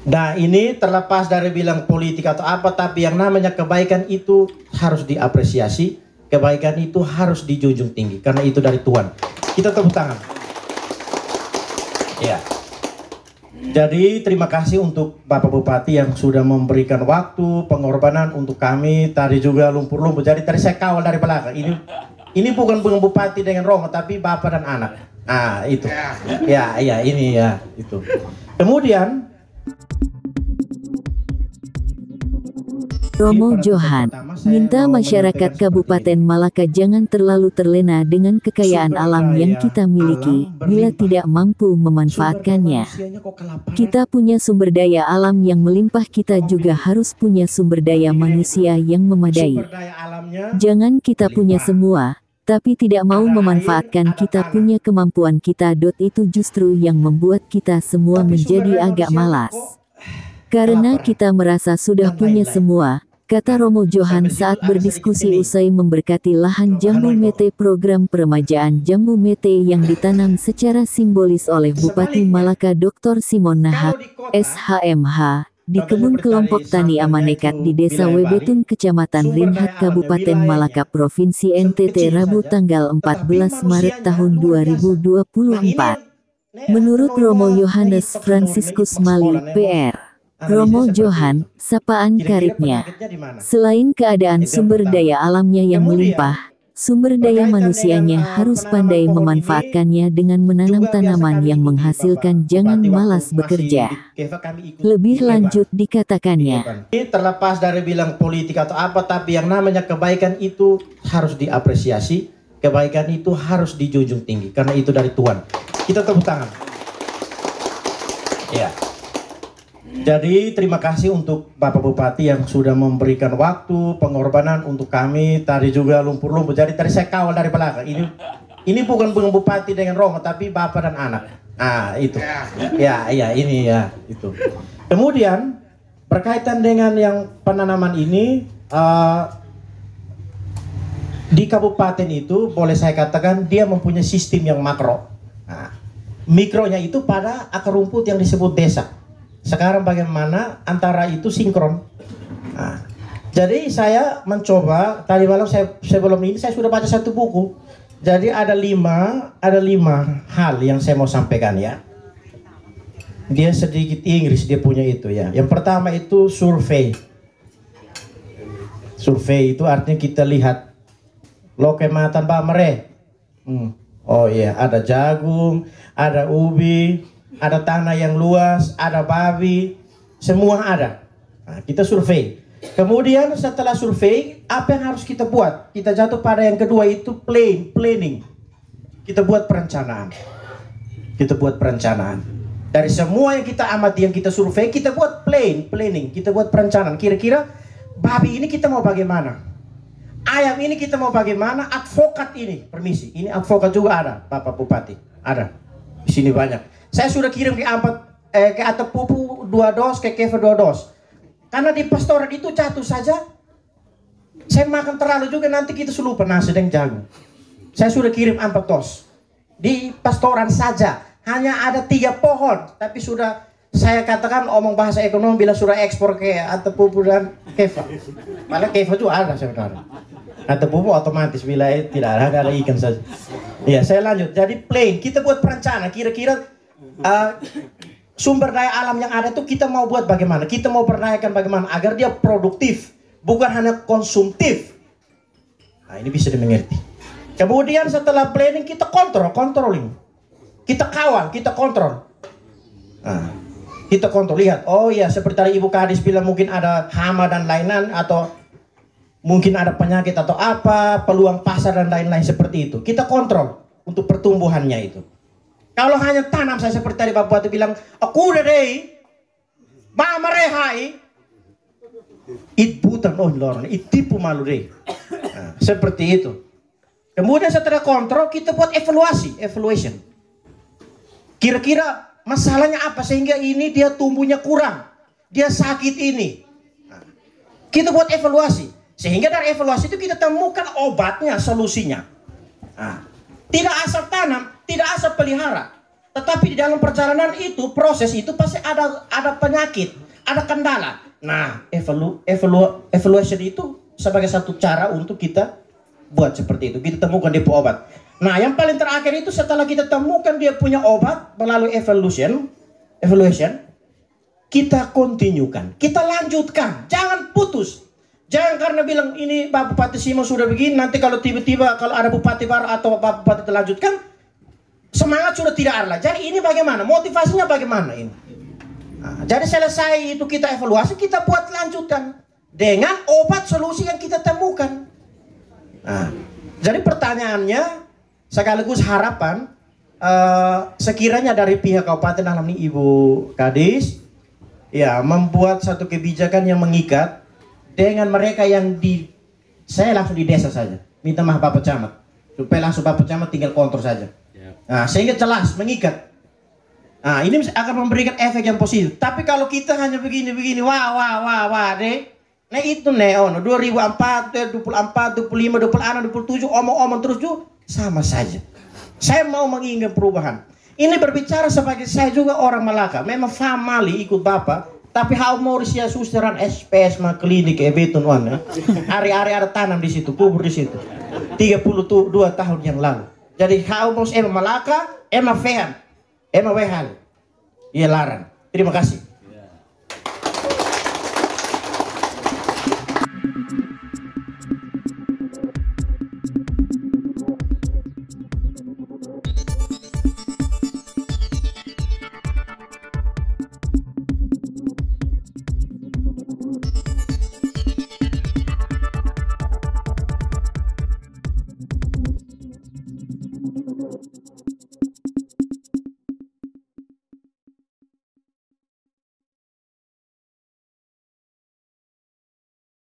Nah, ini terlepas dari bilang politik atau apa, tapi yang namanya kebaikan itu harus diapresiasi, kebaikan itu harus dijunjung tinggi, karena itu dari Tuhan. Kita tepuk tangan. Ya. Jadi terima kasih untuk Bapak Bupati yang sudah memberikan waktu, pengorbanan untuk kami. Tadi juga lumpur-lumpur. Jadi tadi saya kawal dari belakang. Ini bukan Bupati dengan Romo, tapi Bapak dan anak. Ah, itu. Ya, ini ya, itu. Kemudian Romo Johan minta masyarakat Kabupaten Malaka jangan terlalu terlena dengan kekayaan alam yang kita miliki, bila tidak mampu memanfaatkannya. Kita punya sumber daya alam yang melimpah, kita juga harus punya sumber daya manusia yang memadai. Jangan kita punya semua, tapi tidak mau memanfaatkan kita punya kemampuan kita. Itu justru yang membuat kita semua menjadi agak malas. Karena kita merasa sudah punya semua, kata Romo Johan saat berdiskusi usai memberkati lahan jambu mete program peremajaan jambu mete yang ditanam secara simbolis oleh Bupati Malaka Dr. Simon Nahak, SHMH, di kebun kelompok tani Amanekat di Desa Webetun Kecamatan Rinhat Kabupaten Malaka Provinsi NTT Rabu tanggal 14 Maret tahun 2024. Menurut Romo Yohanes Franciscus Mali, PR. Romo Johan, sapaan karibnya. Selain keadaan sumber daya alamnya yang melimpah, sumber daya manusianya harus pandai memanfaatkannya dengan menanam tanaman yang menghasilkan, jangan malas bekerja. Lebih lanjut dikatakannya. Terlepas dari bilang politik atau apa, tapi yang namanya kebaikan itu harus diapresiasi, kebaikan itu harus dijunjung tinggi, karena itu dari Tuhan. Kita tepuk tangan. Ya. Jadi terima kasih untuk Bapak Bupati yang sudah memberikan waktu, pengorbanan untuk kami. Tadi juga lumpur-lumpur. Jadi tadi saya kawal dari belakang. Ini bukan Bupati dengan Romo, tapi Bapak dan anak. Ah, itu. Ya, ini ya, itu. Kemudian berkaitan dengan yang penanaman ini, di kabupaten itu boleh saya katakan dia mempunyai sistem yang makro. Nah, mikronya itu pada akar rumput yang disebut desa. Sekarang bagaimana antara itu sinkron. Nah, jadi saya mencoba, tadi malam sebelum ini saya sudah baca satu buku. Jadi ada lima hal yang saya mau sampaikan ya. Dia sedikit Inggris dia punya itu ya. Yang pertama itu survei. Survei itu artinya kita lihat lokematan Pak Mere. Oh iya, ada jagung, ada ubi, ada tanah yang luas, ada babi, semua ada. Nah, kita survei. Kemudian setelah survei, apa yang harus kita buat? Kita jatuh pada yang kedua itu planning. Kita buat perencanaan. Dari semua yang kita amati, yang kita survei, kita buat planning. Kita buat perencanaan. Kira-kira babi ini kita mau bagaimana? Ayam ini kita mau bagaimana? Advokat ini, permisi. Ini advokat juga ada, Bapak Bupati. Ada. Di sini banyak. Saya sudah kirim ke Atap Pupu 2 dos, ke Keva 2 dos. Karena di pastoran itu jatuh saja. Saya makan terlalu juga, nanti kita lupa nasi dan jagung. Saya sudah kirim 4 dos. Di pastoran saja. Hanya ada 3 pohon. Tapi sudah saya katakan omong bahasa ekonomi bila sudah ekspor ke Atap Pupu dan Keva. Malah Keva juga ada sebenarnya. Atap Pupu otomatis bila tidak ada ikan saja. Ya, saya lanjut. Jadi plain, kita buat perencanaan. Kira-kira sumber daya alam yang ada itu kita mau buat bagaimana, kita mau berdayakan bagaimana agar dia produktif, bukan hanya konsumtif. Nah, ini bisa dimengerti. Kemudian setelah planning kita controlling, kita kawal, kita kontrol. Nah, kita kontrol, lihat, oh ya seperti tadi Ibu Kadis bilang mungkin ada hama dan lain-lain, atau mungkin ada penyakit atau apa, peluang pasar dan lain-lain seperti itu. Kita kontrol untuk pertumbuhannya itu. Kalau hanya tanam saya seperti tadi Bapak Bupati bilang, aku udah deh, mama rehai, itputan oh lorong, itipu malu deh. Nah, seperti itu. Kemudian setelah kontrol kita buat evaluation. Kira-kira masalahnya apa sehingga ini dia tumbuhnya kurang, dia sakit ini. Nah, kita buat evaluasi, sehingga dari evaluasi itu kita temukan obatnya, solusinya. Nah, tidak asal tanam, tidak asal pelihara, Tetapi di dalam perjalanan itu, proses itu pasti ada penyakit, ada kendala. Nah, evaluation itu sebagai satu cara untuk kita buat seperti itu. Kita temukan dia obat. Nah, yang paling terakhir itu setelah kita temukan dia punya obat melalui evaluation, kita kontinukan, kita lanjutkan, jangan putus. Jangan karena bilang ini Pak Bupati Simon sudah begini, nanti kalau tiba-tiba kalau ada bupati baru atau Pak Bupati terlanjutkan, semangat sudah tidak ada. Jadi ini bagaimana? Motivasinya bagaimana ini? Nah, jadi selesai itu kita evaluasi, kita buat lanjutkan dengan obat solusi yang kita temukan. Nah, jadi pertanyaannya sekaligus harapan sekiranya dari pihak Kabupaten dalam ini Ibu Kadis ya membuat satu kebijakan yang mengikat dengan mereka yang saya langsung di desa saja minta maaf Bapak Camat supaya langsung Bapak Camat tinggal kontrol saja. Nah, sehingga jelas mengikat. Nah, ini akan memberikan efek yang positif. Tapi kalau kita hanya begini-begini, wah deh. Nah itu neon 2004, 24, 25, 26, 27 omong-omong terus juga sama saja. Saya mau menginginkan perubahan. Ini berbicara sebagai saya juga orang Malaka. Memang family ikut Bapak, tapi how mau sia susteran SPS mah klinik beton wan. Hari-hari ada tanam di situ, kubur di situ. 32 tahun yang lalu. Jadi how mau Malaka, Fehan, Wehal. Iya larang. Terima kasih.